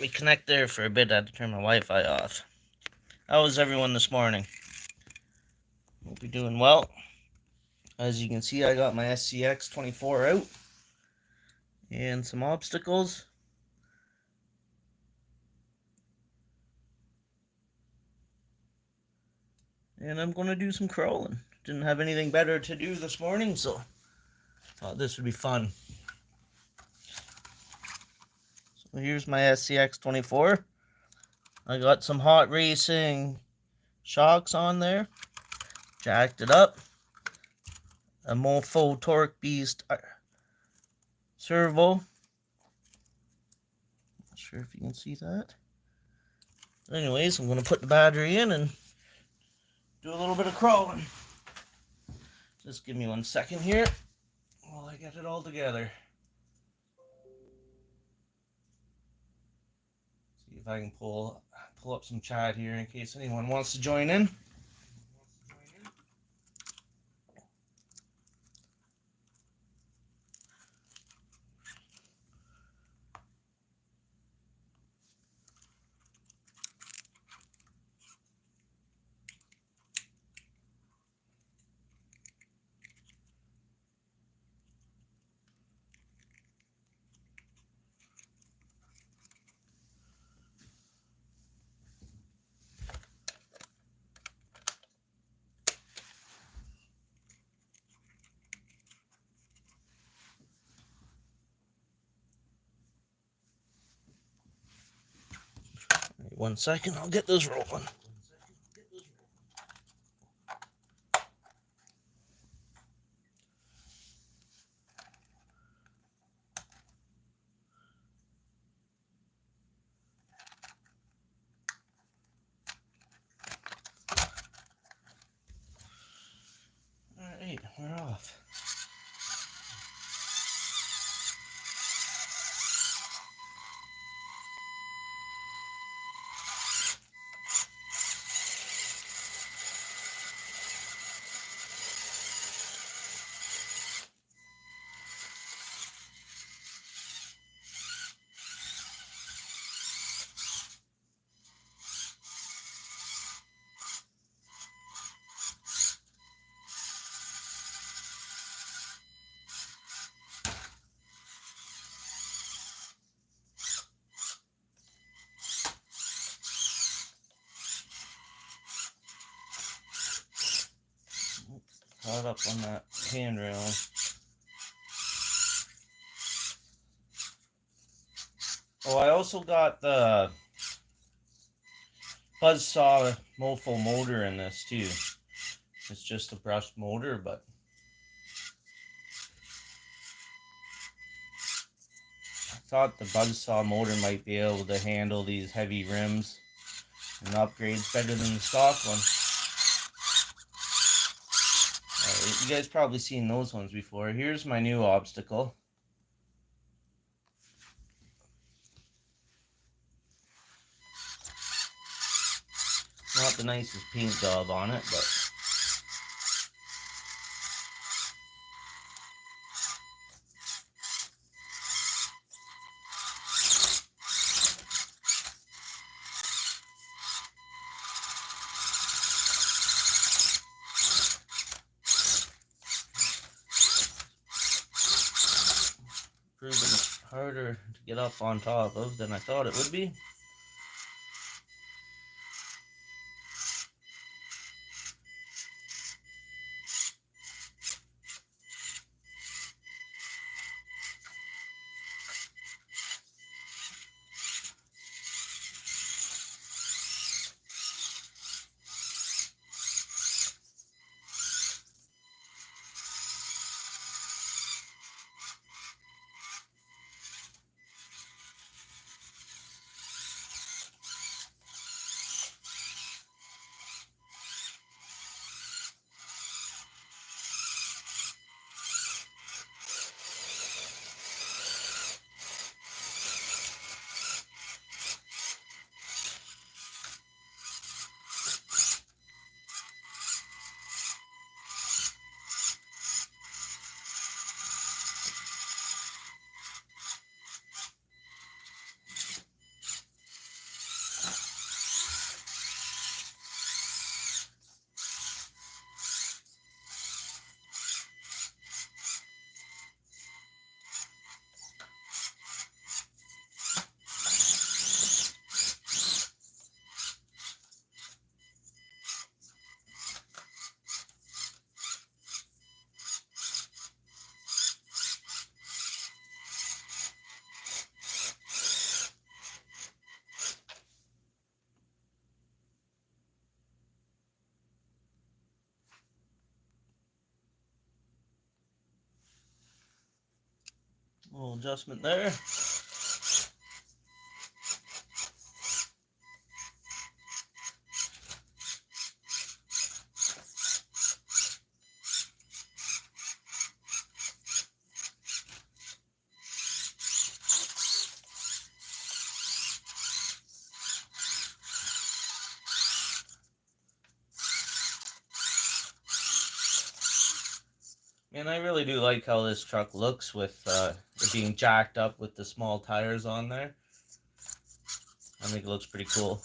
me connect there for a bit. I had to turn my Wi-Fi off. How was everyone this morning? Hope you're doing well. As you can see, I got my SCX-24 out and some obstacles. And I'm going to do some crawling. Didn't have anything better to do this morning, so thought this would be fun. So here's my SCX-24. I got some hot racing shocks on there. Jacked it up. A Mofo Torque Beast servo. Not sure if you can see that. Anyways, I'm going to put the battery in and do a little bit of crawling. Just give me 1 second here while I get it all together. See if I can pull up some chat here in case anyone wants to join in. Wait 1 second, I'll get this rolling. Alright, we're off. Caught up on that handrail. Oh, I also got the buzzsaw Mofo motor in this too. It's just a brushed motor, but I thought the buzzsaw motor might be able to handle these heavy rims and upgrades better than the stock one. You guys probably seen those ones before. Here's my new obstacle. Not the nicest paint job on it, but proving harder to get up on top of than I thought it would be. Little adjustment there. And I really do like how this truck looks with it being jacked up with the small tires on there. I think it looks pretty cool.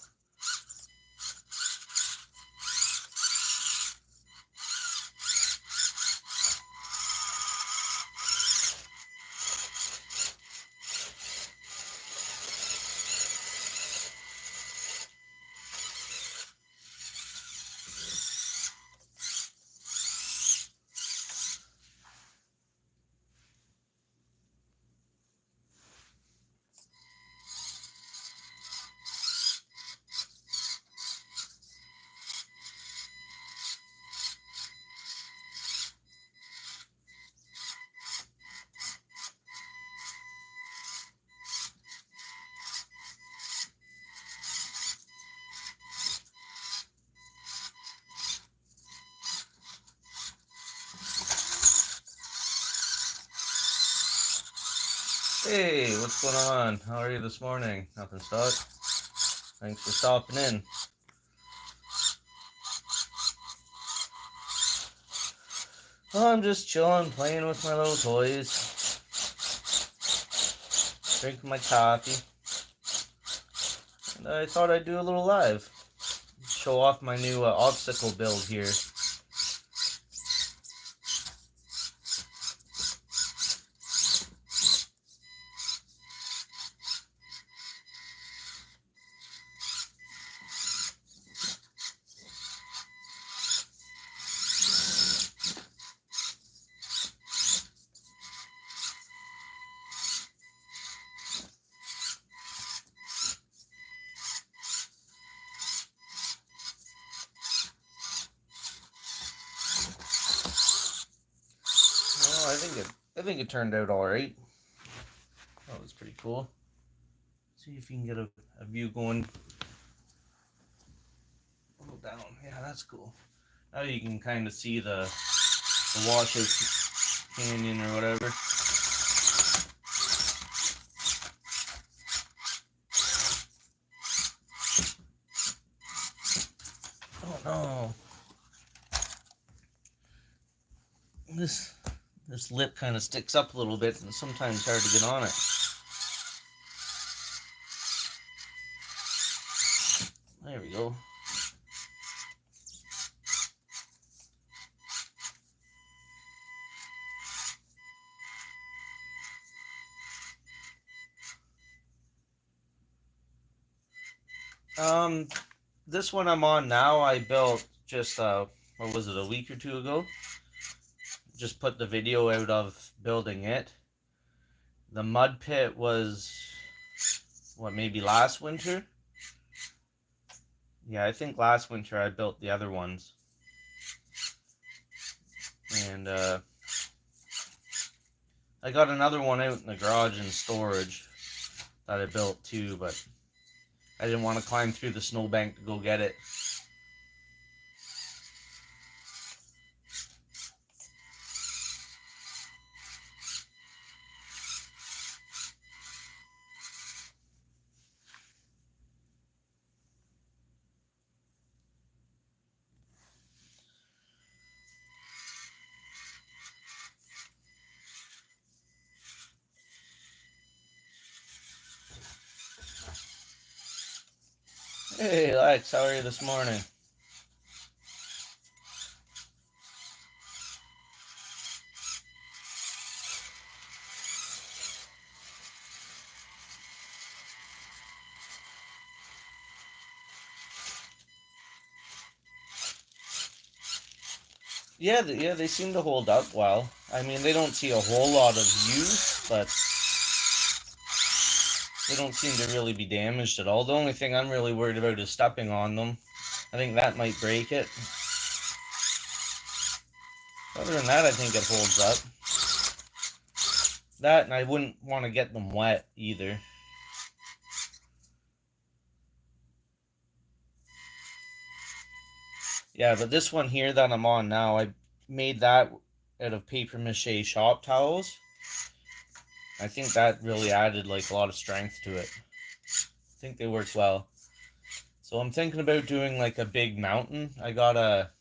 Hey, what's going on? How are you this morning? Nothing, Scott. Thanks for stopping in. Oh, I'm just chilling, playing with my little toys, drinking my coffee, and I thought I'd do a little live, show off my new obstacle build here. Well, I think it turned out all right. That was pretty cool. See if you can get a view going. A little down. Yeah, that's cool. Now you can kind of see the washout canyon or whatever. Oh no. This lip kind of sticks up a little bit and sometimes hard to get on it. There we go. This one I'm on now, I built just what was it, a week or two ago? Just put the video out of building it. The mud pit was what, maybe last winter? Yeah, I think last winter I built the other ones. And I got another one out in the garage in storage that I built too, but I didn't want to climb through the snowbank to go get it. Hey Lex, how are you this morning? Yeah, they seem to hold up well. I mean, they don't see a whole lot of use, but they don't seem to really be damaged at all. The only thing I'm really worried about is stepping on them. I think that might break it. Other than that, I think it holds up. That, and I wouldn't want to get them wet either. Yeah, but this one here that I'm on now, I made that out of paper mache shop towels. I think that really added like a lot of strength to it. I think they work well. So I'm thinking about doing like a big mountain. I got a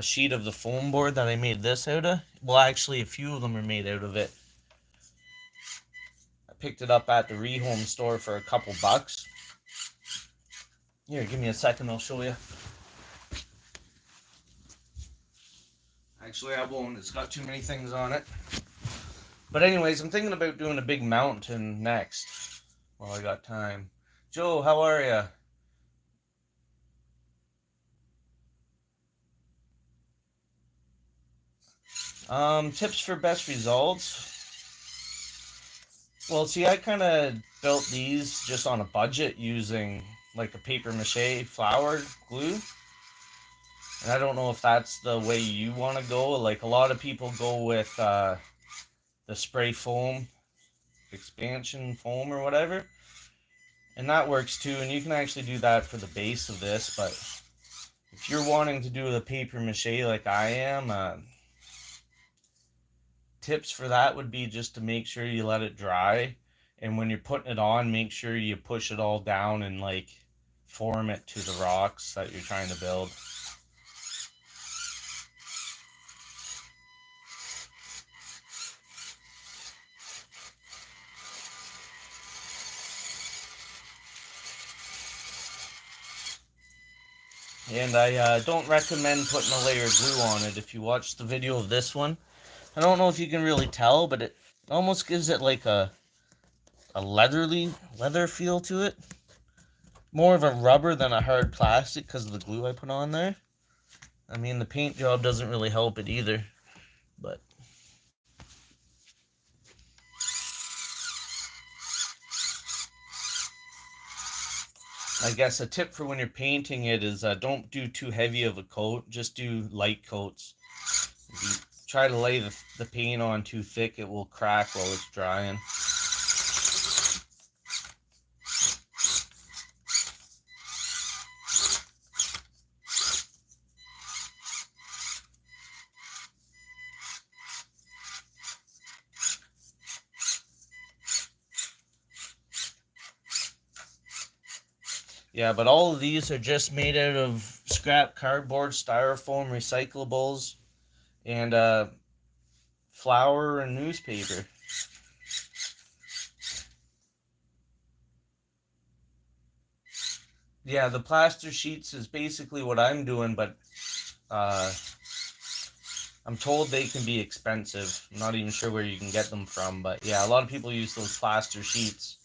sheet of the foam board that I made this out of. Well, actually, a few of them are made out of it. I picked it up at the rehome store for a couple bucks. Here, give me a second, I'll show you. Actually, I won't. It's got too many things on it. But anyways, I'm thinking about doing a big mountain next. While I got time. Joe, how are ya? Tips for best results. Well, see, I kind of built these just on a budget using like a paper mache flour glue. And I don't know if that's the way you want to go. Like a lot of people go with the spray foam, expansion foam or whatever. And that works too. And you can actually do that for the base of this. But if you're wanting to do the paper mache like I am, tips for that would be just to make sure you let it dry, and when you're putting it on, make sure you push it all down and like form it to the rocks that you're trying to build. And I don't recommend putting a layer of glue on it. If you watch the video of this one, I don't know if you can really tell, but it almost gives it like a leather feel to it. More of a rubber than a hard plastic because of the glue I put on there. I mean, the paint job doesn't really help it either, but I guess a tip for when you're painting it is don't do too heavy of a coat. Just do light coats. If you try to lay the paint on too thick, it will crack while it's drying. Yeah, but all of these are just made out of scrap cardboard, styrofoam, recyclables, and flour and newspaper. Yeah, the plaster sheets is basically what I'm doing, but I'm told they can be expensive. I'm not even sure where you can get them from, but yeah, a lot of people use those plaster sheets.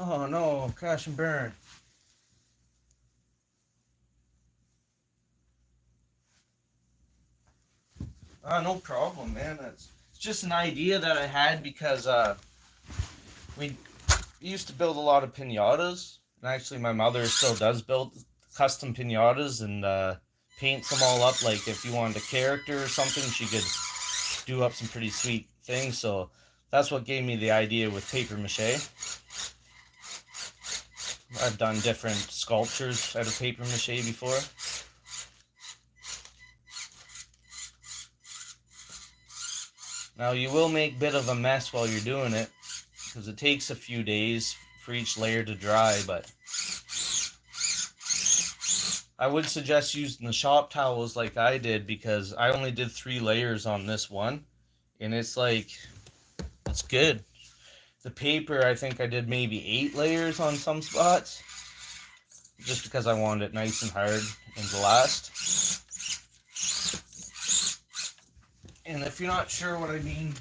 Oh no, crash and burn. No problem, man. It's just an idea that I had because we used to build a lot of pinatas. And actually, my mother still does build custom pinatas and paints them all up. Like if you wanted a character or something, she could do up some pretty sweet things. So that's what gave me the idea with paper mache. I've done different sculptures out of paper mache before. Now you will make a bit of a mess while you're doing it, because it takes a few days for each layer to dry, but I would suggest using the shop towels like I did, because I only did 3 layers on this one, and it's good. The paper, I think I did maybe 8 layers on some spots, just because I wanted it nice and hard and to last. And if you're not sure what I mean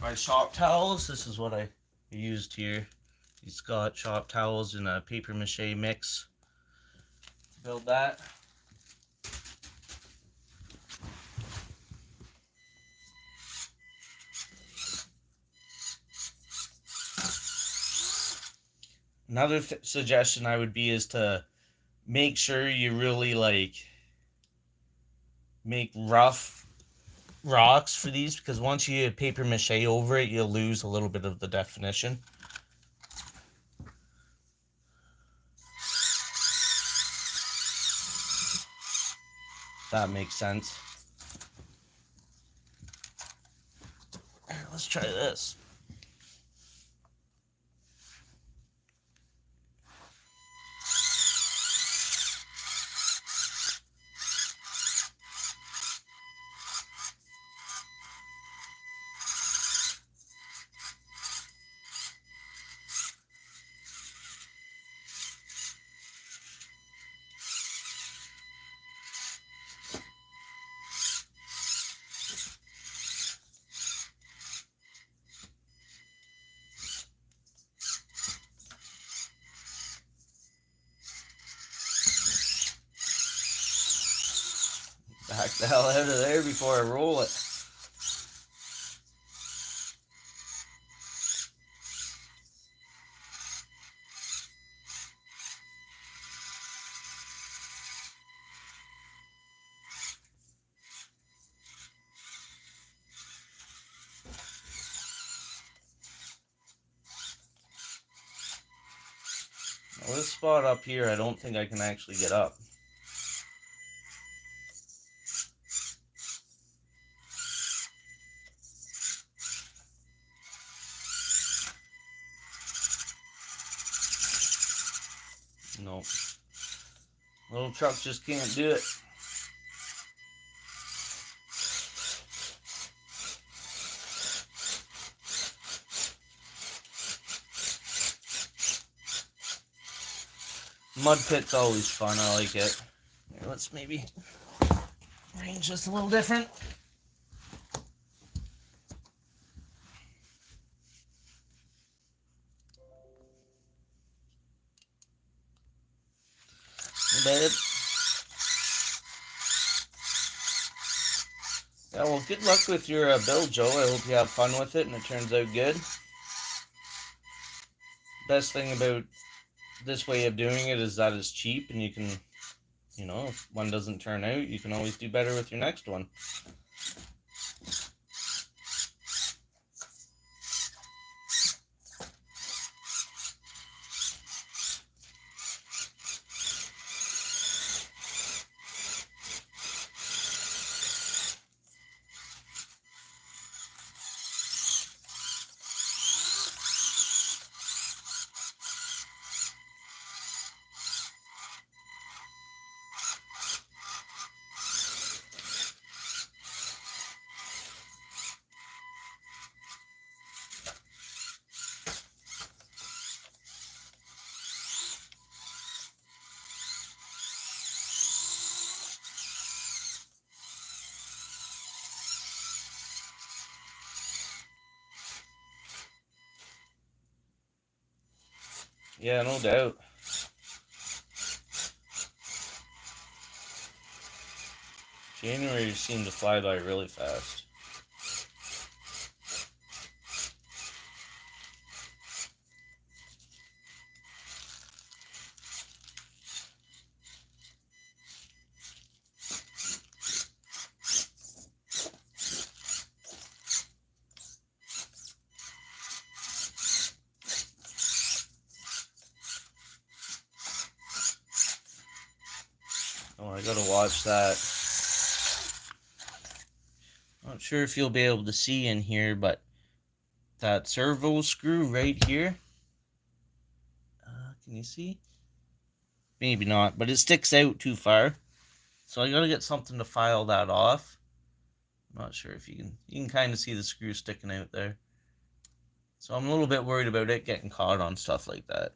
by shop towels, this is what I used here. These Scott shop towels in a paper mache mix to build that. Another suggestion I would be is to make sure you really like make rough rocks for these, because once you paper mache over it, you'll lose a little bit of the definition. That makes sense. Let's try this. Back the hell out of there before I roll it. Now this spot up here, I don't think I can actually get up. Nope. Little truck just can't do it. Mud pit's always fun. I like it. Here, let's maybe arrange this a little different. Babe. Yeah, well, good luck with your build, Joe. I hope you have fun with it and it turns out good. Best thing about this way of doing it is that it's cheap, and you can, you know, if one doesn't turn out, you can always do better with your next one. Yeah, no doubt. January seemed to fly by really fast. Oh, I gotta watch that. Not sure if you'll be able to see in here, but that servo screw right here. Can you see? Maybe not, but it sticks out too far. So I gotta get something to file that off. I'm not sure if you can kind of see the screw sticking out there. So I'm a little bit worried about it getting caught on stuff like that.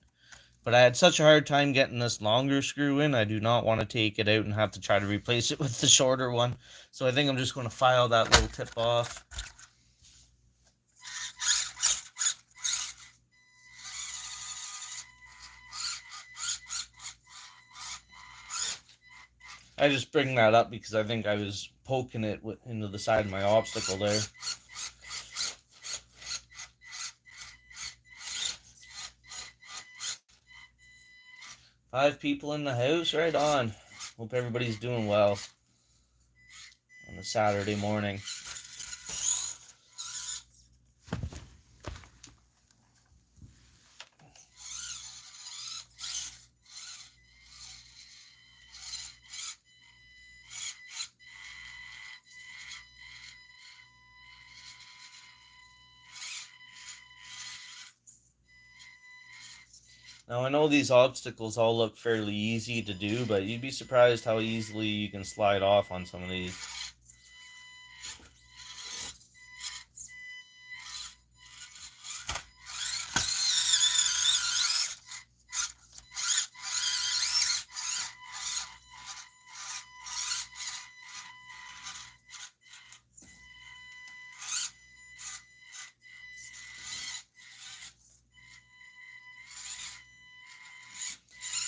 But I had such a hard time getting this longer screw in, I do not want to take it out and have to try to replace it with the shorter one. So I think I'm just going to file that little tip off. I just bring that up because I think I was poking it into the side of my obstacle there. 5 people in the house, right on. Hope everybody's doing well on a Saturday morning. Now I know these obstacles all look fairly easy to do, but you'd be surprised how easily you can slide off on some of these.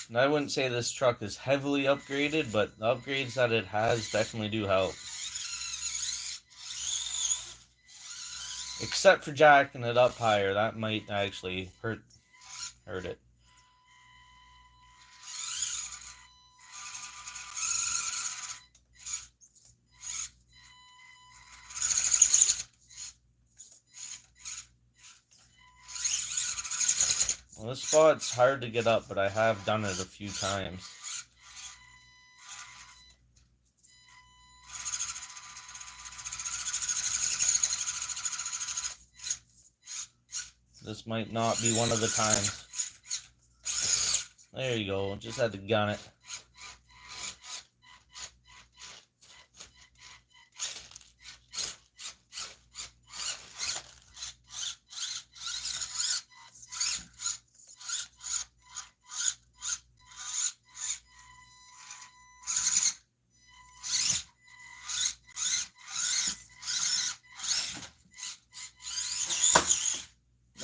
And I wouldn't say this truck is heavily upgraded, but the upgrades that it has definitely do help. Except for jacking it up higher, that might actually hurt it. Well, this spot's hard to get up, but I have done it a few times. This might not be one of the times. There you go, just had to gun it.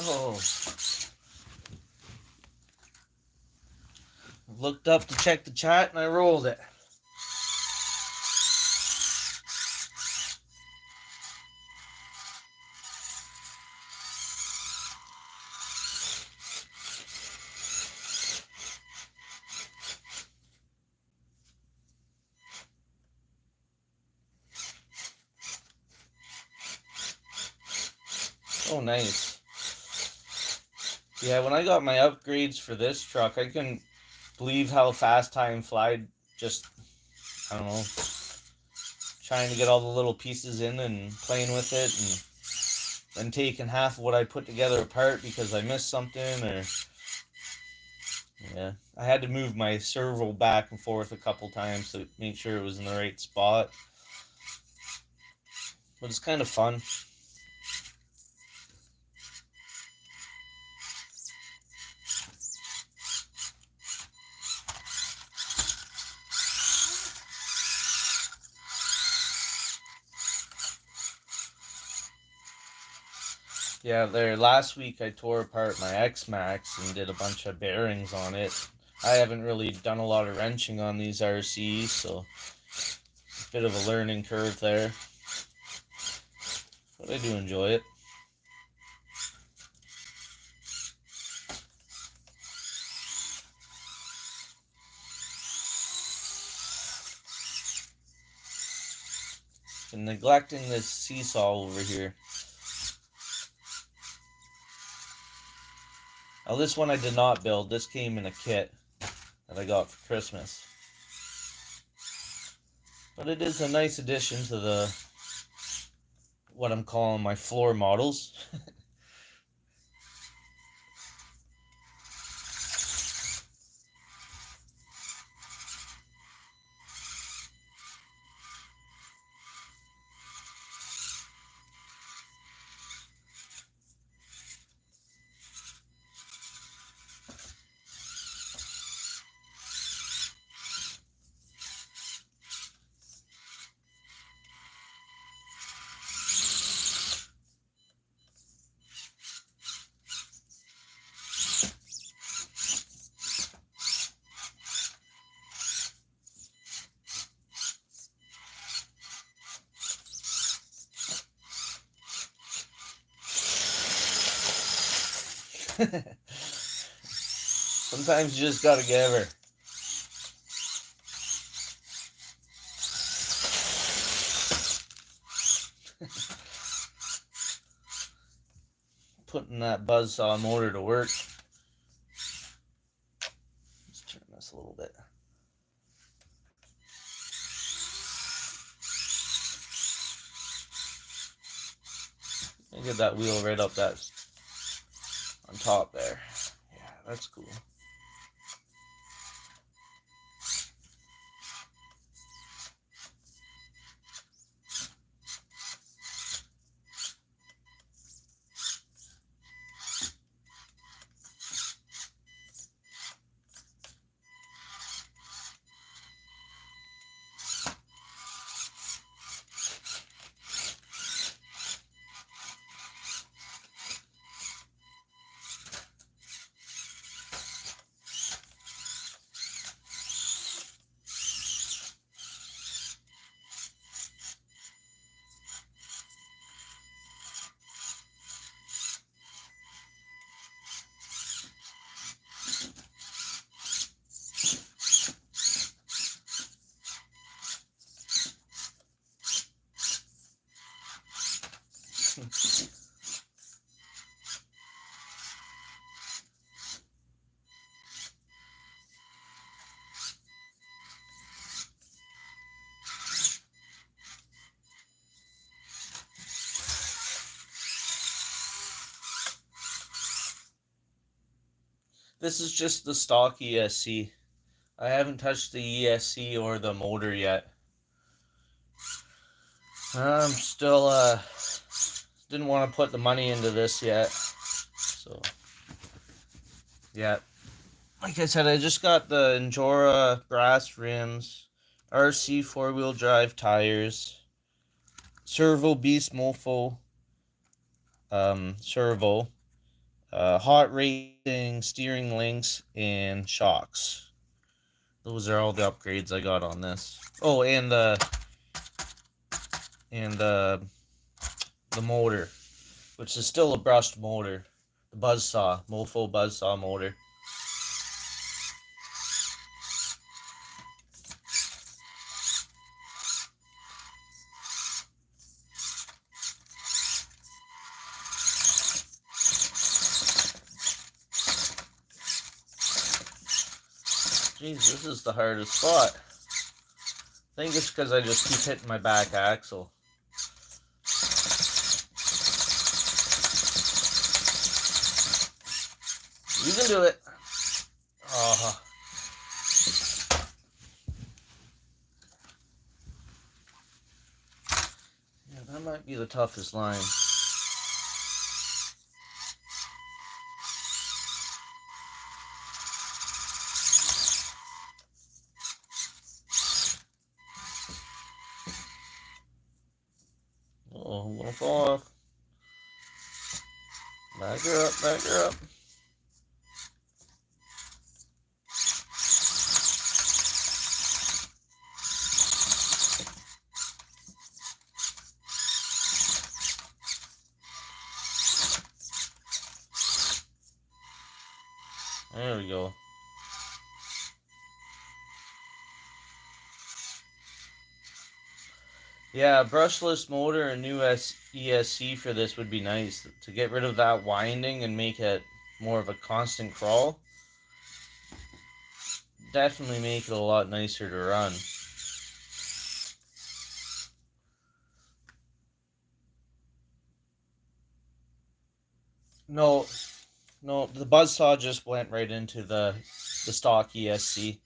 Oh. Looked up to check the chat and I rolled it. Oh, nice. Yeah, when I got my upgrades for this truck, I couldn't believe how fast time flied. Just, I don't know, trying to get all the little pieces in and playing with it, and then taking half of what I put together apart because I missed something, or yeah, I had to move my servo back and forth a couple times to make sure it was in the right spot. But it's kind of fun. Yeah, there last week I tore apart my X-Max and did a bunch of bearings on it. I haven't really done a lot of wrenching on these RCs, so a bit of a learning curve there. But I do enjoy it. Been neglecting this seesaw over here. Now this one I did not build. This came in a kit that I got for Christmas. But it is a nice addition to the what I'm calling my floor models. Sometimes you just gotta give her. Putting that buzzsaw motor to work. Let's turn this a little bit. And get that wheel right up that on top there. Yeah, that's cool. This is just the stock ESC. I haven't touched the ESC or the motor yet. I'm still, didn't want to put the money into this yet. So, yeah. Like I said, I just got the Injora brass rims, RC four-wheel drive tires, servo beast mofo, servo, hot racing steering links, and shocks. Those are all the upgrades I got on this. Oh, and the motor, which is still a brushed motor. The buzzsaw, mofo buzzsaw motor. Jeez, this is the hardest spot. I think it's because I just keep hitting my back axle. You can do it. Oh. Yeah, that might be the toughest line. Oh, I'm gonna fall off. Back her up, back her up. There we go. Yeah, brushless motor and new ESC for this would be nice. To get rid of that winding and make it more of a constant crawl. Definitely make it a lot nicer to run. No, the buzzsaw just went right into the stock ESC.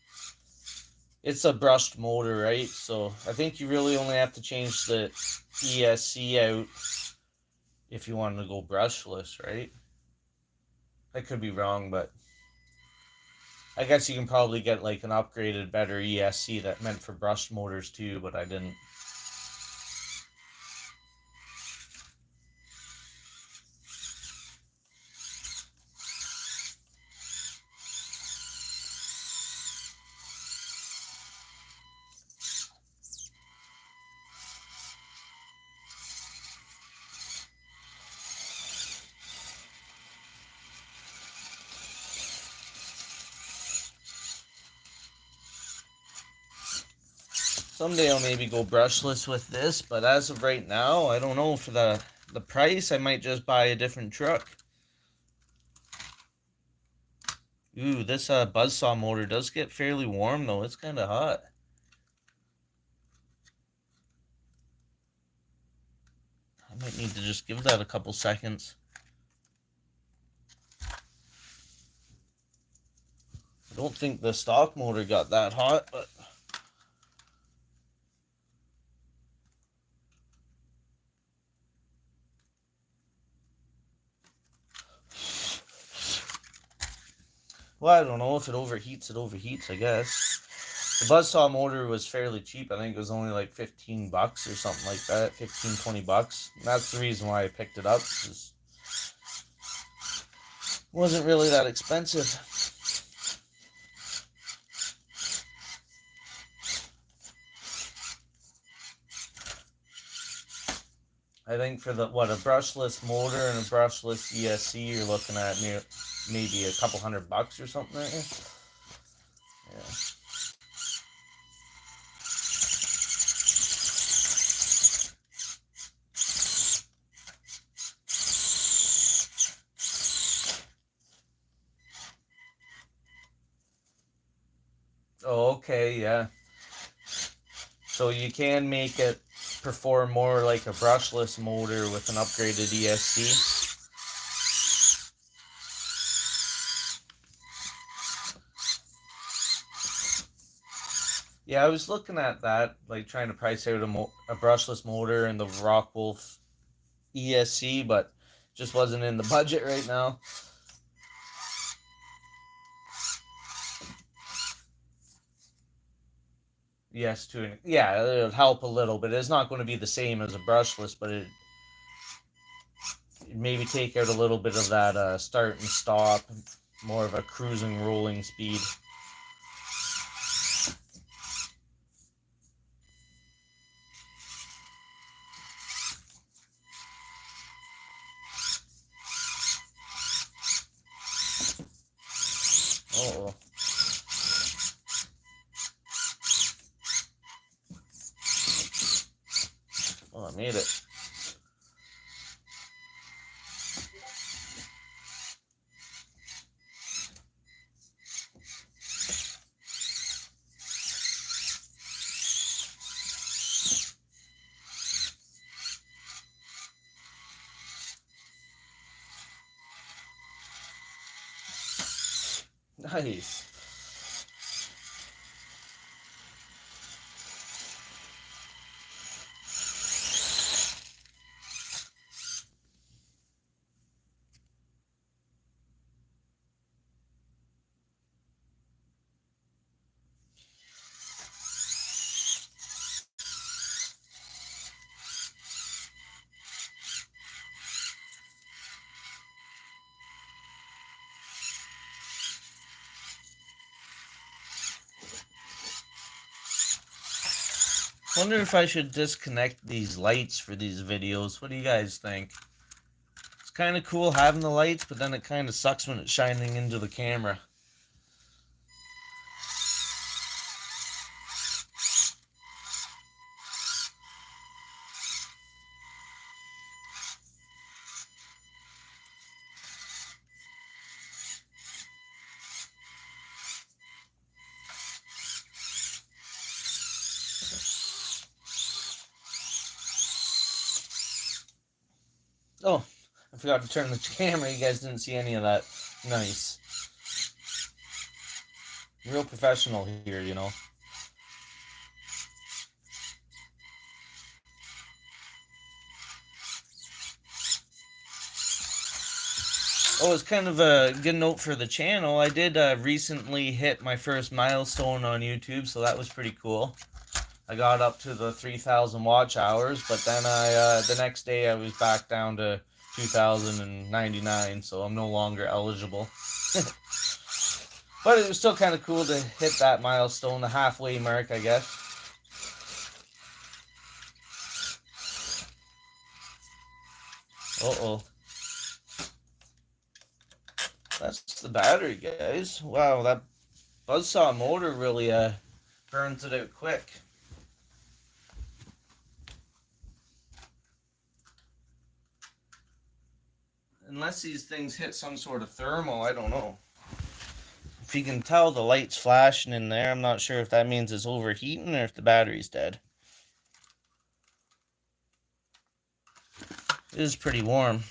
It's a brushed motor, right? So I think you really only have to change the ESC out if you want to go brushless, right? I could be wrong, but I guess you can probably get like an upgraded, better ESC that meant for brushed motors too, but I didn't. Someday I'll maybe go brushless with this, but as of right now, I don't know. For the price, I might just buy a different truck. Ooh, this buzzsaw motor does get fairly warm though. It's kind of hot. I might need to just give that a couple seconds. I don't think the stock motor got that hot, but well, I don't know. If it overheats, it overheats, I guess. The buzzsaw motor was fairly cheap. I think it was only like 15 bucks or something like that. 15, 20 bucks. And that's the reason why I picked it up. It wasn't really that expensive. I think for a brushless motor and a brushless ESC, you're looking at maybe a couple $100 or something right here. Yeah. Oh, okay, yeah. So you can make it perform more like a brushless motor with an upgraded ESC. Yeah, I was looking at that, like trying to price out a brushless motor and the Rockwolf ESC, but just wasn't in the budget right now. Yes, yeah, it would help a little, but it's not going to be the same as a brushless, but it maybe take out a little bit of that start and stop, more of a cruising rolling speed. Uh-oh. Oh, I made it. Nice. Wonder if I should disconnect these lights for these videos. What do you guys think? It's kind of cool having the lights, but then it kind of sucks when it's shining into the camera. Oh, I forgot to turn the camera. You guys didn't see any of that. Nice. Real professional here, you know. Oh, it's kind of a good note for the channel. I did recently hit my first milestone on YouTube, so that was pretty cool. I got up to the 3,000 watch hours, but then the next day I was back down to 2,099, so I'm no longer eligible. But it was still kind of cool to hit that milestone, the halfway mark, I guess. Uh-oh. That's the battery, guys. Wow, that buzzsaw motor really burns it out quick. Unless these things hit some sort of thermal, I don't know. If you can tell the light's flashing in there, I'm not sure if that means it's overheating or if the battery's dead. It is pretty warm.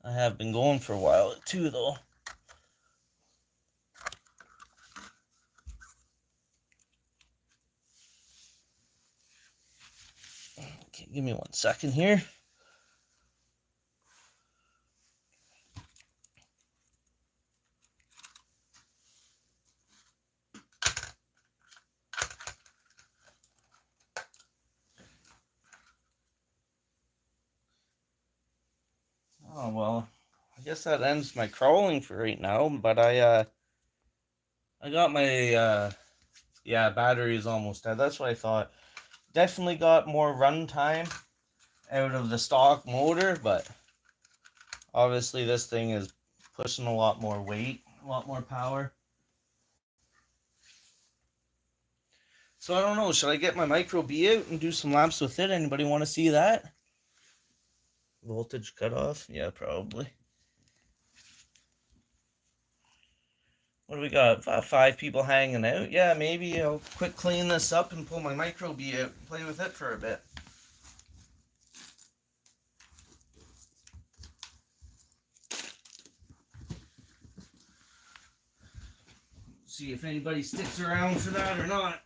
I have been going for a while too, though. Okay, give me 1 second here. Oh, well, I guess that ends my crawling for right now, but I got my, yeah, battery is almost dead. That's what I thought. Definitely got more run time out of the stock motor, but obviously this thing is pushing a lot more weight, a lot more power. So I don't know, should I get my Micro B out and do some laps with it? Anybody want to see that? Voltage cutoff? Yeah, probably. What do we got? 5 people hanging out? Yeah, maybe I'll quick clean this up and pull my Micro B out and play with it for a bit. See if anybody sticks around for that or not.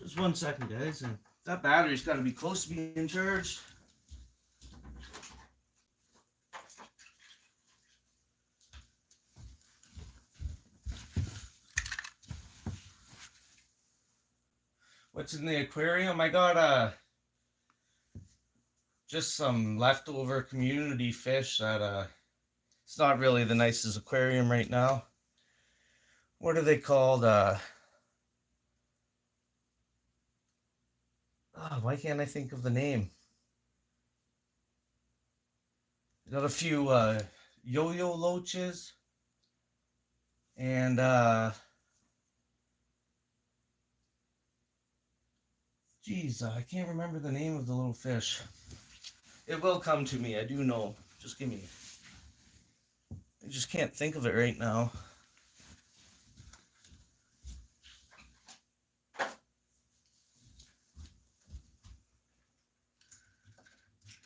Just 1 second, guys. And that battery's got to be close to being charged. What's in the aquarium? I got just some leftover community fish that it's not really the nicest aquarium right now. What are they called? Why can't I think of the name? Got a few yo-yo loaches and geez, I can't remember the name of the little fish. It will come to me, I do know. Just give me. I just can't think of it right now.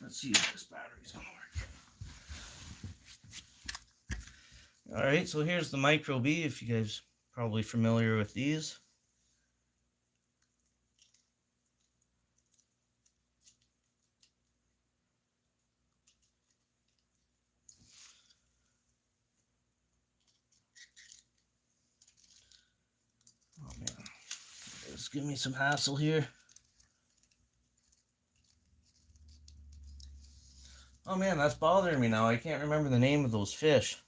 Let's see if this battery's gonna work. Alright, so here's the Micro B, if you guys are probably familiar with these. Oh man, just give me some hassle here. Oh man, that's bothering me now. I can't remember the name of those fish.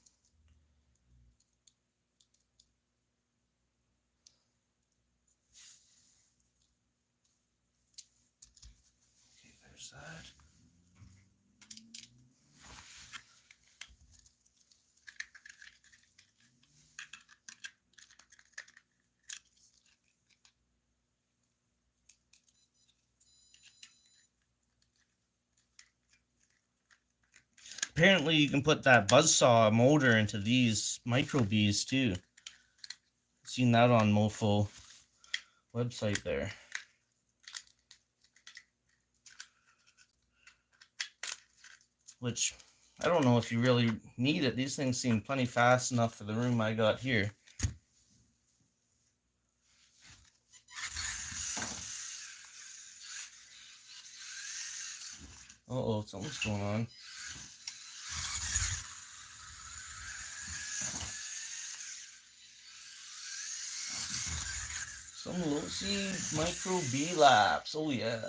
Okay, there's that. Apparently you can put that buzzsaw motor into these Micro Bs too. Seen that on Mofo website there. Which, I don't know if you really need it. These things seem plenty fast enough for the room I got here. Uh-oh, something's going on. Some low seed micro bee laps. Oh yeah.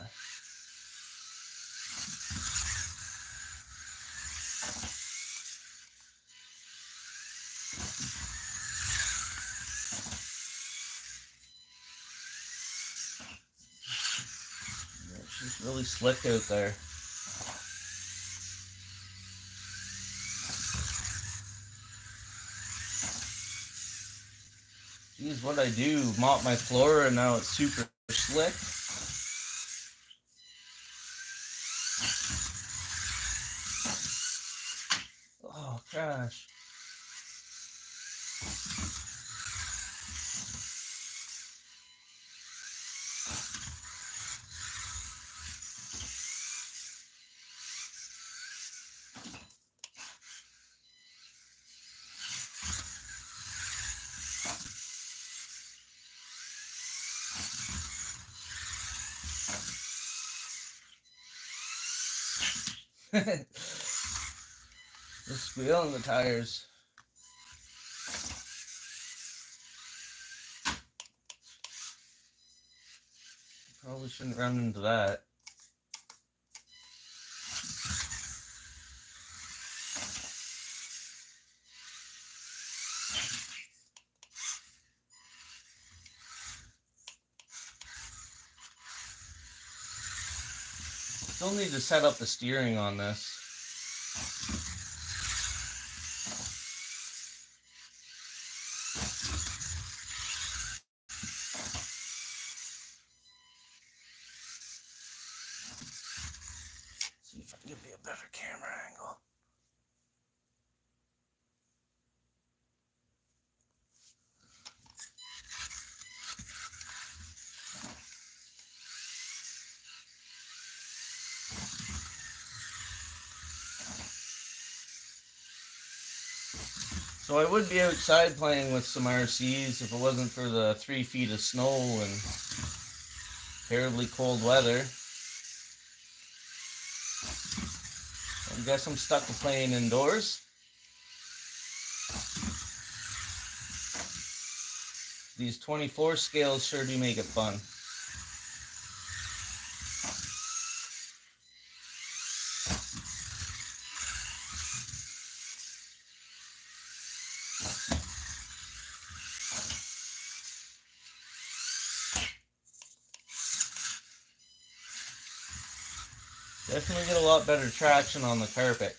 She's really slick out there. Geez, what I do, mop my floor and now it's super slick. Oh gosh. The squeal on the tires. Probably shouldn't run into that. Still need to set up the steering on this. See if I can give me a better camera angle. So I would be outside playing with some RCs if it wasn't for the 3 feet of snow and terribly cold weather. I guess I'm stuck to playing indoors. These 24 scales sure do make it fun. Definitely get a lot better traction on the carpet.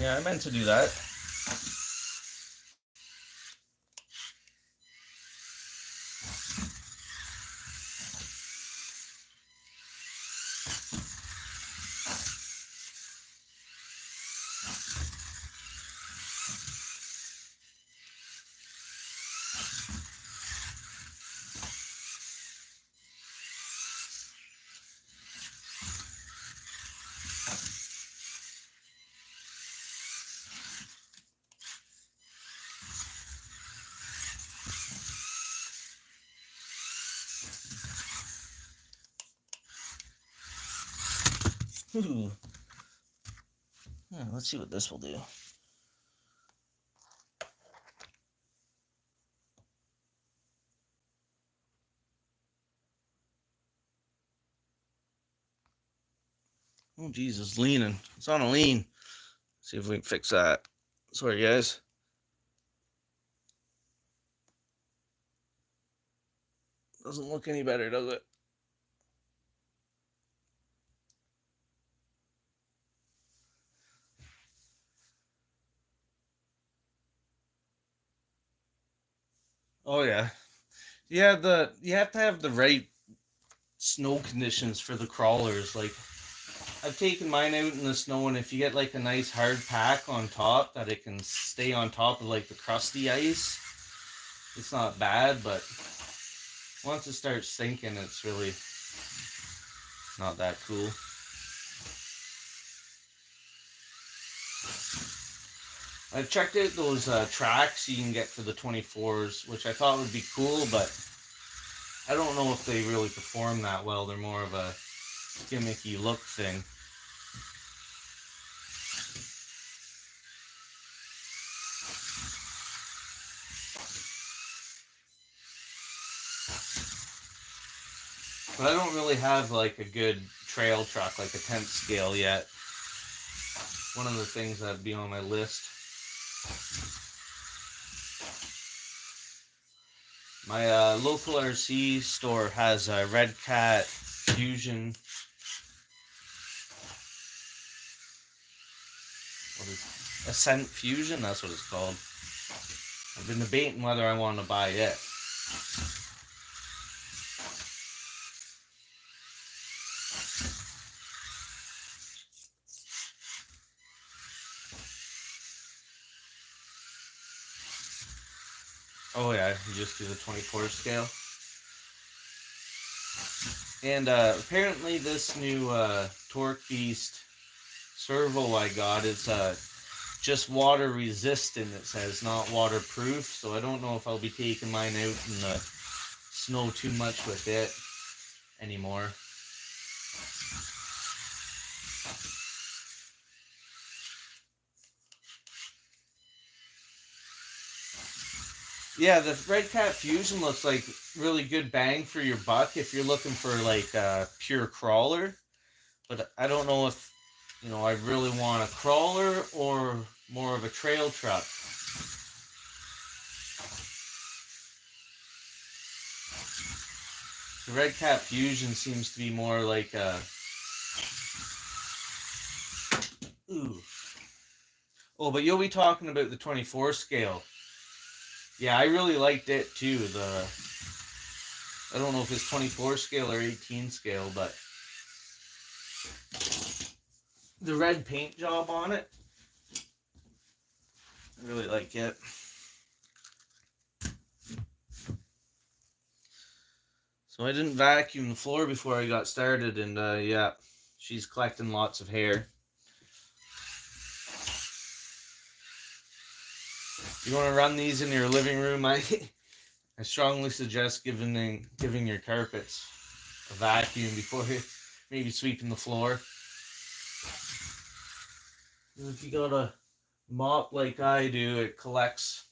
Yeah, I meant to do that. Ooh. Yeah, let's see what this will do. Oh, geez, it's leaning. It's on a lean. See if we can fix that. Sorry, guys. Doesn't look any better, does it? Oh yeah. Yeah, you have to have the right snow conditions for the crawlers. Like I've taken mine out in the snow, and if you get like a nice hard pack on top that it can stay on top of like the crusty ice, it's not bad, but once it starts sinking, it's really not that cool. I've checked out those tracks you can get for the 24s, which I thought would be cool, but I don't know if they really perform that well. They're more of a gimmicky look thing. But I don't really have like a good trail truck, like a 10th scale yet. One of the things that'd be on my list. My local RC store has a Red Cat Fusion. What is it? Ascent Fusion? That's what it's called. I've been debating whether I want to buy it. Oh yeah, you just do the 24 scale. And apparently this new Torque Beast servo I got is just water resistant, it says, not waterproof. So I don't know if I'll be taking mine out in the snow too much with it anymore. Yeah, the Red Cat Fusion looks like really good bang for your buck if you're looking for like a pure crawler. But I don't know if, you know, I really want a crawler or more of a trail truck. The Red Cat Fusion seems to be more like a... Ooh. Oh, but you'll be talking about the 24 scale. Yeah, I really liked it too. I don't know if it's 24 scale or 18 scale, but the red paint job on it, I really like it. So I didn't vacuum the floor before I got started, and yeah, she's collecting lots of hair. You want to run these in your living room? I strongly suggest giving your carpets a vacuum before maybe sweeping the floor. If you got a mop like I do, it collects.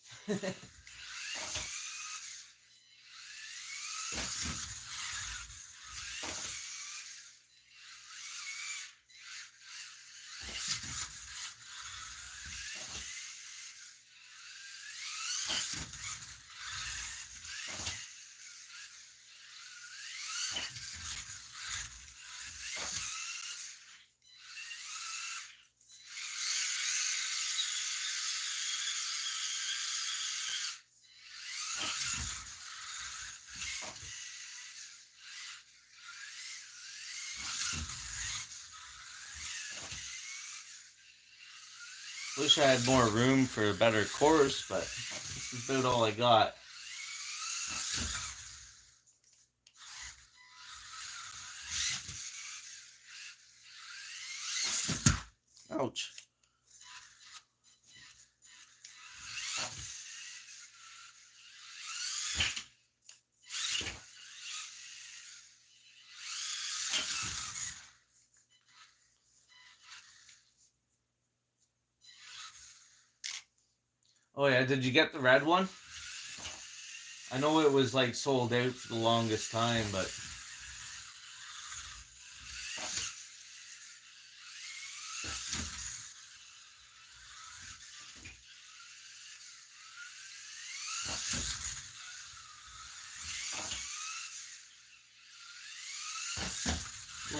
Wish I had more room for a better course, but this is about all I got. Ouch. Oh yeah, did you get the red one? I know it was like sold out for the longest time, but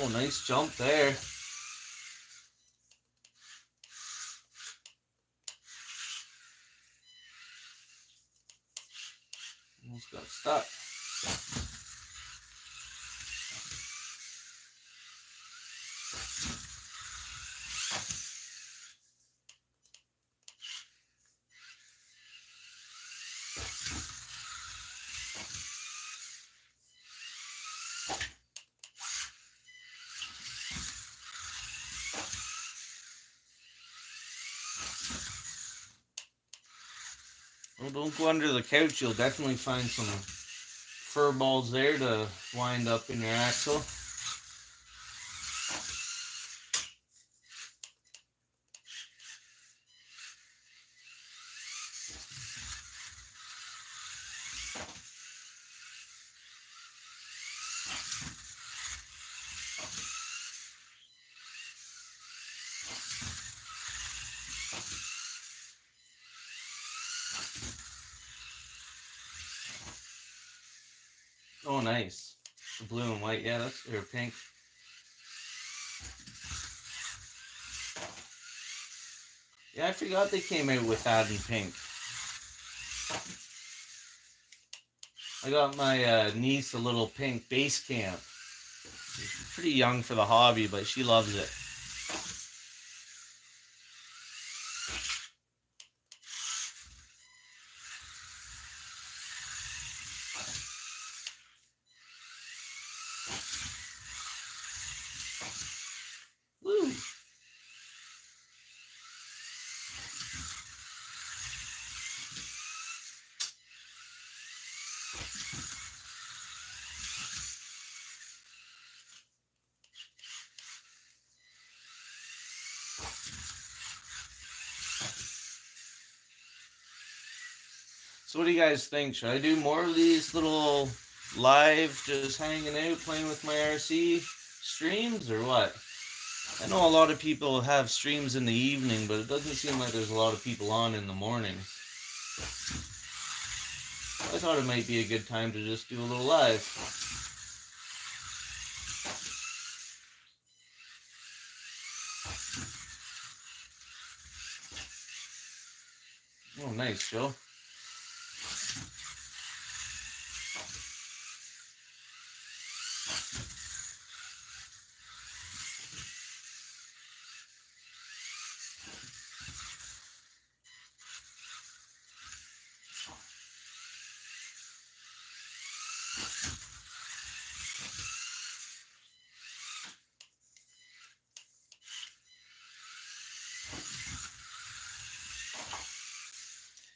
oh, nice jump there. Almost got stuck. Well, don't go under the couch. You'll definitely find some fur balls there to wind up in your axle. Oh, nice. The blue and white, yeah, that's or pink. Yeah, I forgot they came out with that in pink. I got my niece a little pink base camp. She's pretty young for the hobby, but she loves it. Woo! So what do you guys think? Should I do more of these little live, just hanging out, playing with my RC streams, or what? I know a lot of people have streams in the evening, but it doesn't seem like there's a lot of people on in the mornings. I thought it might be a good time to just do a little live. Oh, nice, Joe.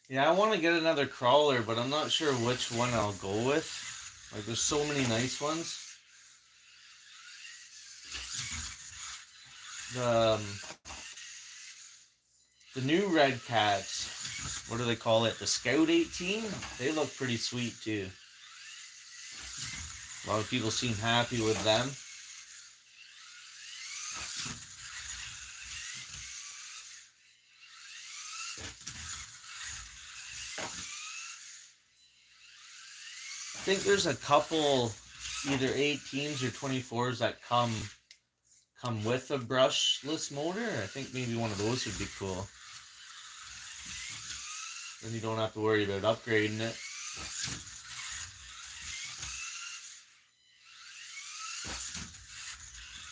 Yeah, I want to get another crawler, but I'm not sure which one I'll go with. Like, there's so many nice ones. The new red cats, what do they call it? The Scout 18? They look pretty sweet too. A lot of people seem happy with them. I think there's a couple, either 18s or 24s that come with a brushless motor. I think maybe one of those would be cool. Then you don't have to worry about upgrading it.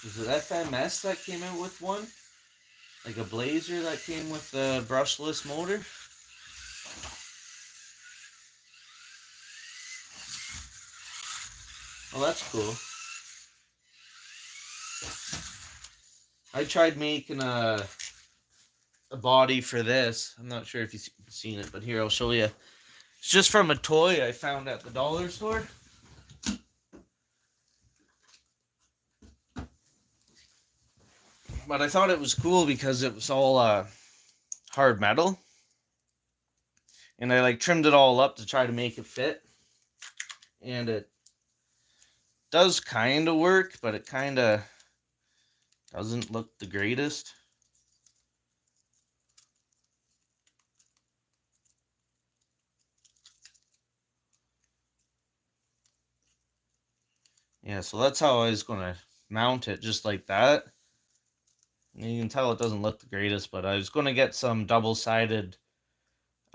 Was it FMS that came out with one? Like a Blazer that came with a brushless motor? Oh, that's cool. I tried making a body for this. I'm not sure if you've seen it, but here, I'll show you. It's just from a toy I found at the dollar store. But I thought it was cool because it was all hard metal. And I like trimmed it all up to try to make it fit. And it does kind of work, but it kind of doesn't look the greatest. Yeah, so that's how I was going to mount it, just like that. And you can tell it doesn't look the greatest, but I was going to get some double-sided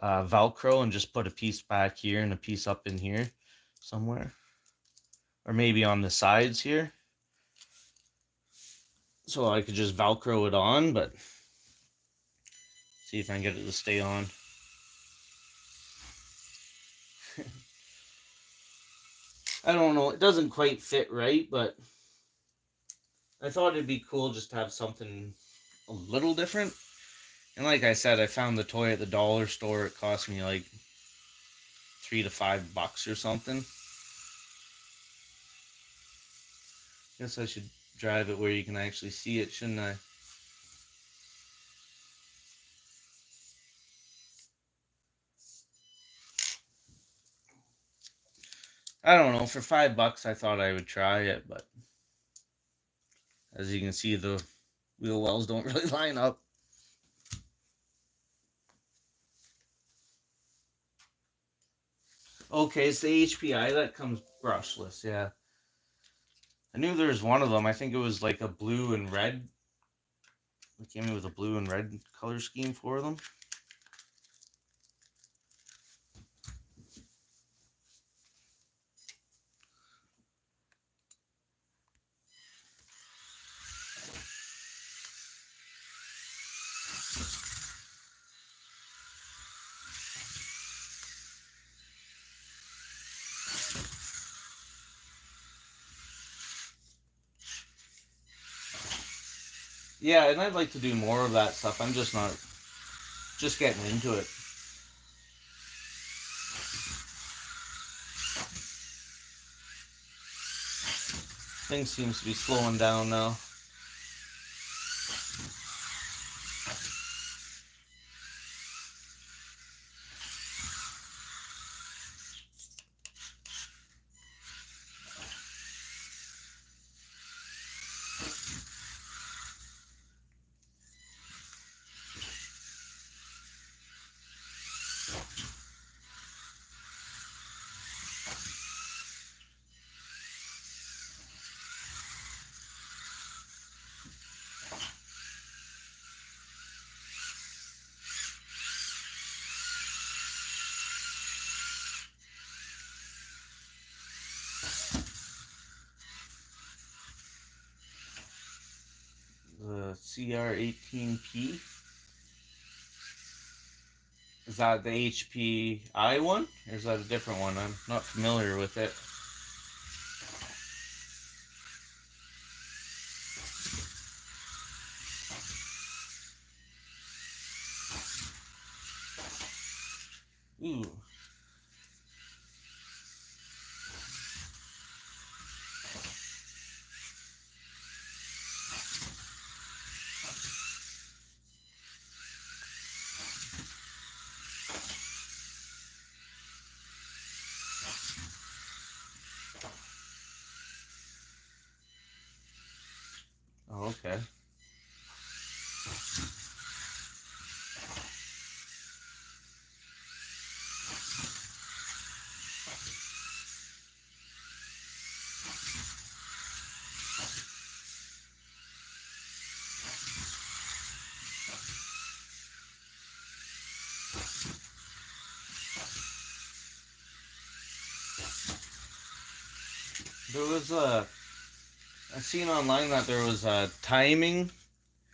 Velcro and just put a piece back here and a piece up in here somewhere. Or maybe on the sides here. So I could just Velcro it on, but see if I can get it to stay on. I don't know, it doesn't quite fit right, but I thought it'd be cool just to have something a little different. And like I said, I found the toy at the dollar store. It cost me like $3 to $5 or something. Guess I should drive it where you can actually see it, shouldn't I? I don't know. For $5, I thought I would try it, but as you can see, the wheel wells don't really line up. Okay, it's the HPI that comes brushless, yeah. I knew there was one of them. I think it was like a blue and red. It came in with a blue and red color scheme for them. Yeah, and I'd like to do more of that stuff. I'm just not, just getting into it. Things seems to be slowing down now. The CR18P. Is that the HPI one? Or is that a different one? I'm not familiar with it. Ooh. Oh, okay. There was a, I seen online that there was a timing,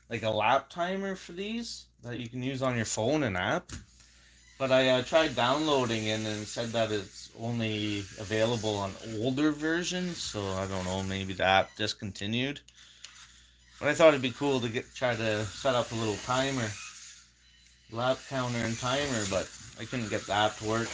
like a lap timer for these that you can use on your phone and app. But I tried downloading it and it said that it's only available on older versions. So I don't know, maybe the app discontinued. But I thought it'd be cool to try to set up a little timer, lap counter and timer, but I couldn't get the app to work.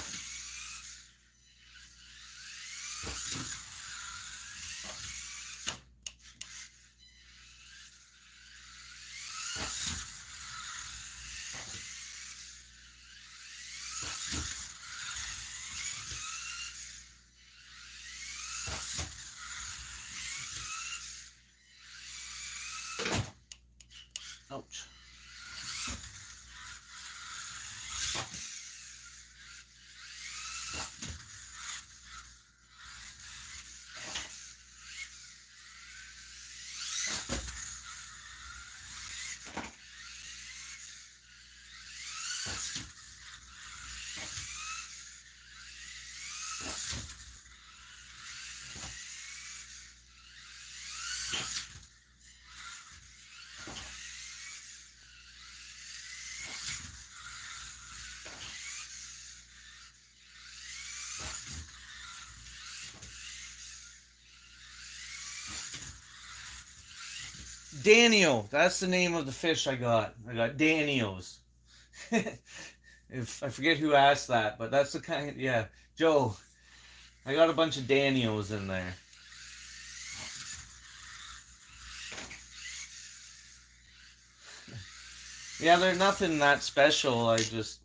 Ouch. Danio, that's the name of the fish I got. I got Danios. If I forget who asked that, but that's the kind. Yeah, Joe, I got a bunch of Danios in there. Yeah, they're nothing that special. I just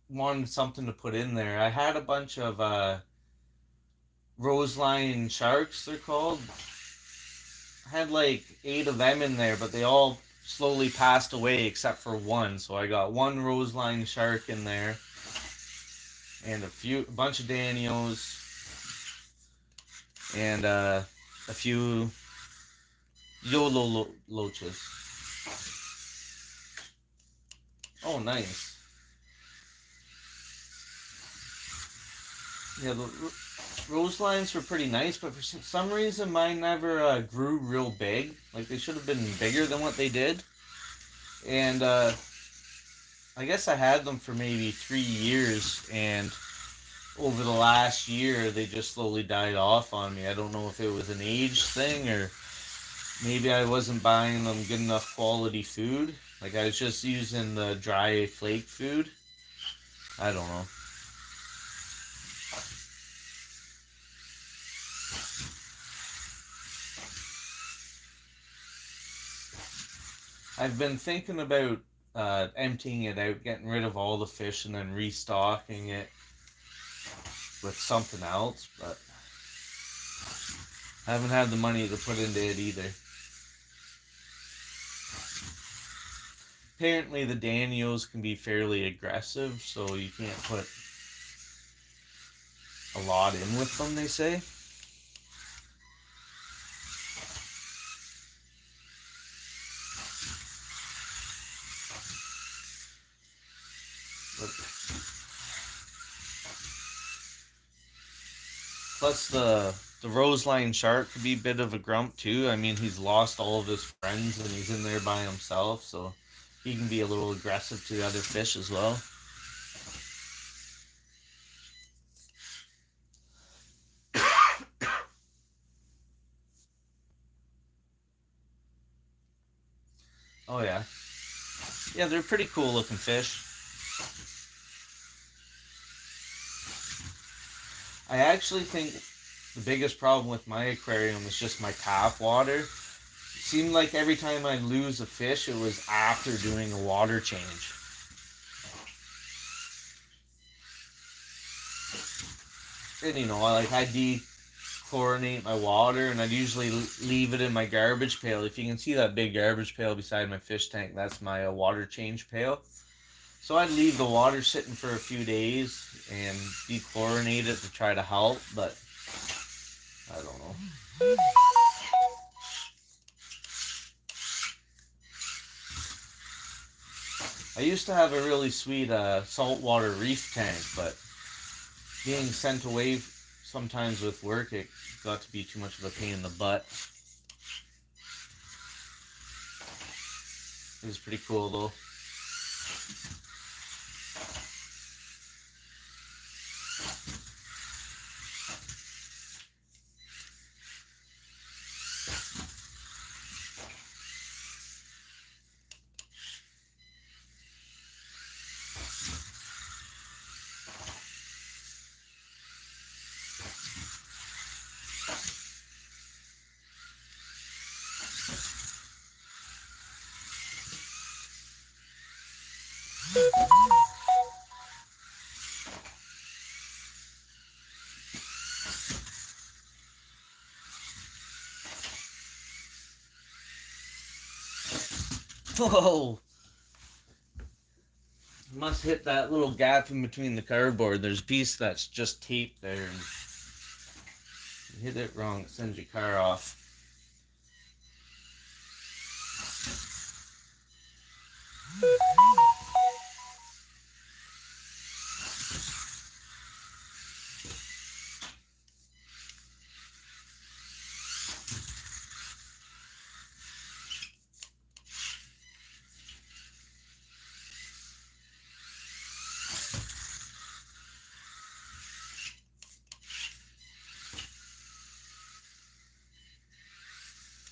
wanted something to put in there. I had a bunch of Roseline sharks, they're called. I had like 8 of them in there, but they all slowly passed away except for one. So I got one Roseline shark in there, and a bunch of Danios, and a few YOLO loaches. Oh, nice. Yeah, the rose lines were pretty nice, but for some reason mine never grew real big. Like, they should have been bigger than what they did. And I guess I had them for maybe 3 years, and over the last year they just slowly died off on me. I don't know if it was an age thing, or maybe I wasn't buying them good enough quality food. Like, I was just using the dry flake food. I don't know. I've been thinking about emptying it out, getting rid of all the fish, and then restocking it with something else, but I haven't had the money to put into it either. Apparently the Danios can be fairly aggressive, so you can't put a lot in with them, they say. But plus the Roseline shark could be a bit of a grump too. I mean, he's lost all of his friends and he's in there by himself, so he can be a little aggressive to the other fish as well. Oh yeah. Yeah, they're pretty cool looking fish. I actually think the biggest problem with my aquarium is just my tap water. It seemed like every time I lose a fish, it was after doing a water change. And you know, I dechlorinate my water, and I'd usually leave it in my garbage pail. If you can see that big garbage pail beside my fish tank, that's my water change pail. So I'd leave the water sitting for a few days and dechlorinate it to try to help, but I don't know. I used to have a really sweet saltwater reef tank, but being sent away sometimes with work, it got to be too much of a pain in the butt. It was pretty cool though. Whoa! Must hit that little gap in between the cardboard. There's a piece that's just taped there, and you hit it wrong, it sends your car off.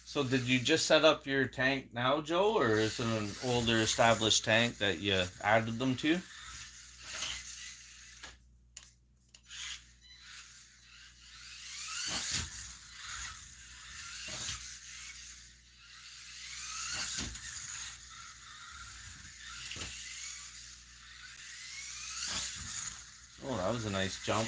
So did you just set up your tank now, Joe, or is it an older established tank that you added them to? Oh, that was a nice jump.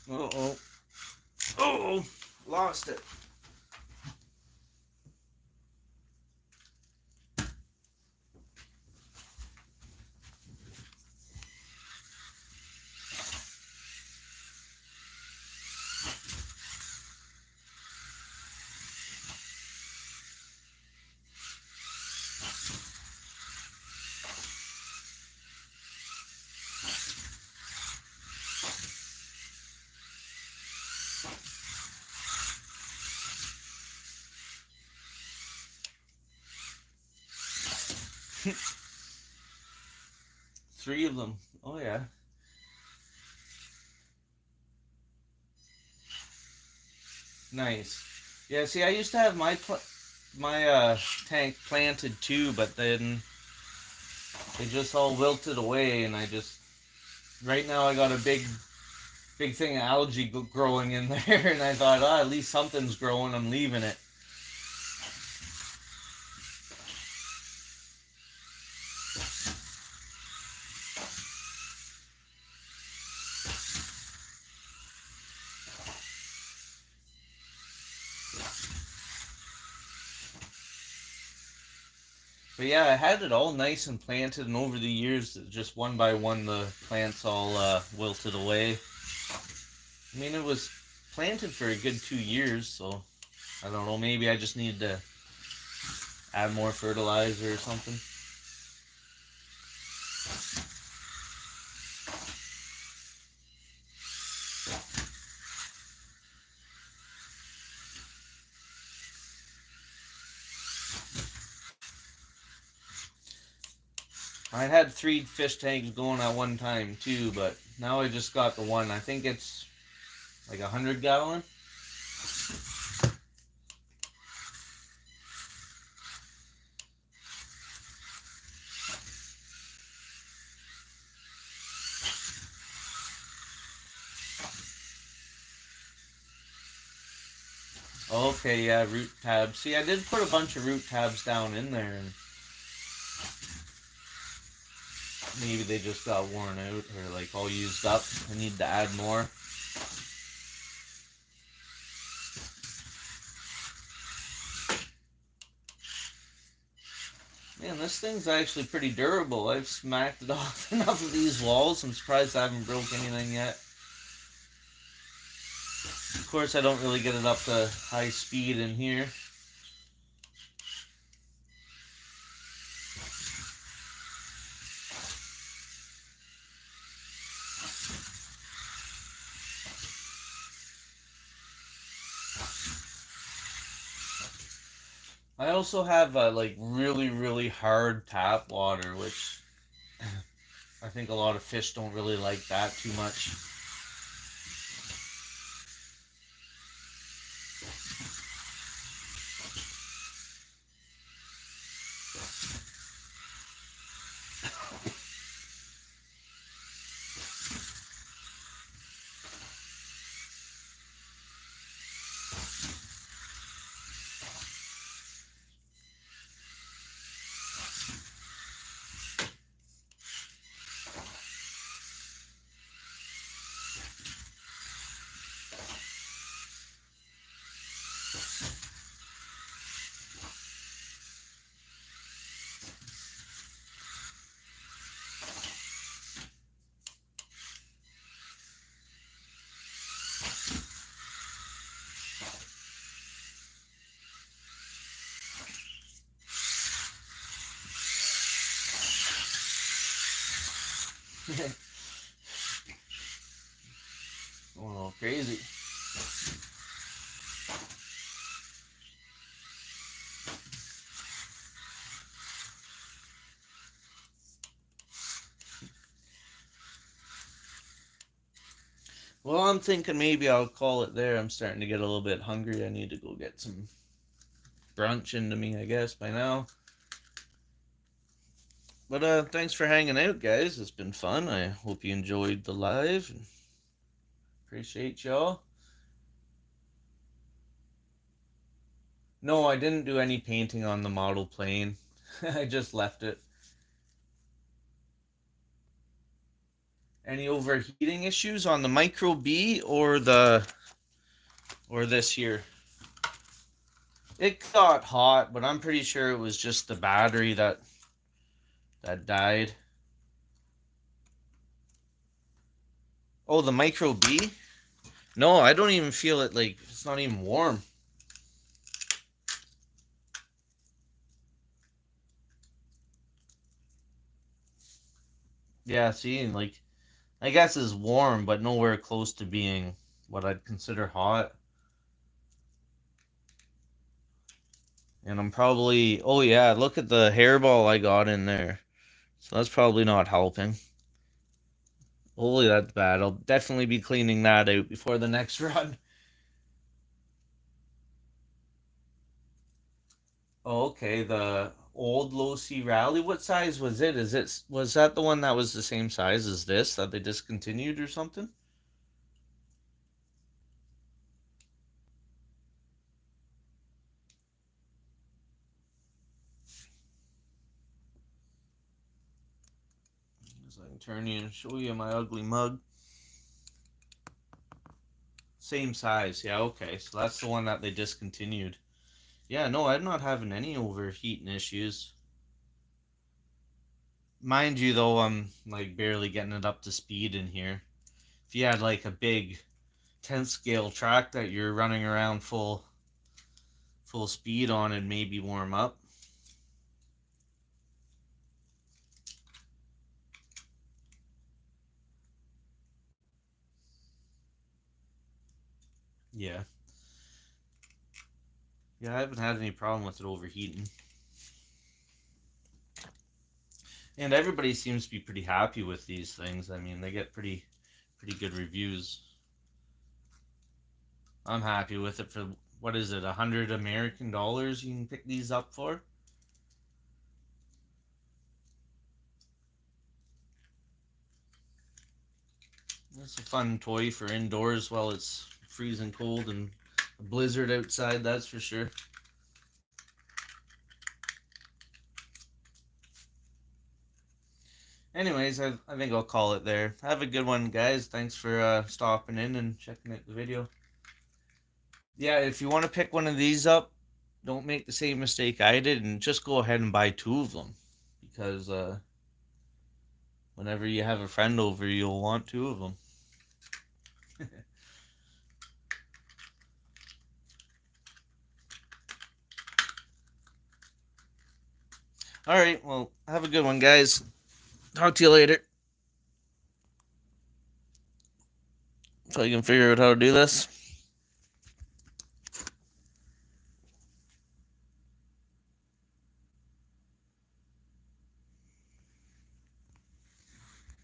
Uh-oh. Uh-oh. Lost it. Three of them. Oh, yeah. Nice. Yeah, see, I used to have my tank planted too, but then they just all wilted away, and I just right now I got a big thing of algae growing in there, and I thought, oh, at least something's growing. I'm leaving it. But yeah, I had it all nice and planted, and over the years, just one by one, the plants all wilted away. I mean, it was planted for a good 2 years, so I don't know. Maybe I just need to add more fertilizer or something. I had 3 fish tanks going at one time too, but now I just got the one. I think it's like 100 gallon. Okay, yeah, root tabs. See, I did put a bunch of root tabs down in there, and maybe they just got worn out or like all used up. I need to add more. Man, this thing's actually pretty durable. I've smacked it off enough of these walls. I'm surprised I haven't broke anything yet. Of course, I don't really get it up to high speed in here. I also have like really hard tap water, which I think a lot of fish don't really like that too much. Going a little crazy. Well, I'm thinking maybe I'll call it there. I'm starting to get a little bit hungry. I need to go get some brunch into me, I guess, by now. But thanks for hanging out, guys. It's been fun. I hope you enjoyed the live. Appreciate y'all. No, I didn't do any painting on the model plane. I just left it. Any overheating issues on the Micro B or this here? It got hot, but I'm pretty sure it was just the battery that died. Oh, the Micro B? No, I don't even feel it, like, it's not even warm. Yeah, see, like, I guess it's warm, but nowhere close to being what I'd consider hot. And I'm probably, oh yeah, look at the hairball I got in there. So that's probably not helping. Holy, that's bad. I'll definitely be cleaning that out before the next run. Oh, okay, the old low C rally. What size was it? Was that the one that was the same size as this that they discontinued or something? So I can turn you and show you my ugly mug. Same size, yeah, okay. So that's the one that they discontinued. Yeah, no, I'm not having any overheating issues. Mind you, though, I'm like barely getting it up to speed in here. If you had like a big 10 scale track that you're running around full speed on, and maybe warm up. Yeah. Yeah, I haven't had any problem with it overheating. And everybody seems to be pretty happy with these things. I mean, they get pretty good reviews. I'm happy with it for, what is it, 100 American dollars you can pick these up for? It's a fun toy for indoors while it's freezing cold and a blizzard outside, that's for sure. Anyways, I think I'll call it there. Have a good one, guys. Thanks for stopping in and checking out the video. Yeah, if you want to pick one of these up, don't make the same mistake I did and just go ahead and buy two of them. Because whenever you have a friend over, you'll want two of them. All right, well, have a good one, guys. Talk to you later. So you can figure out how to do this.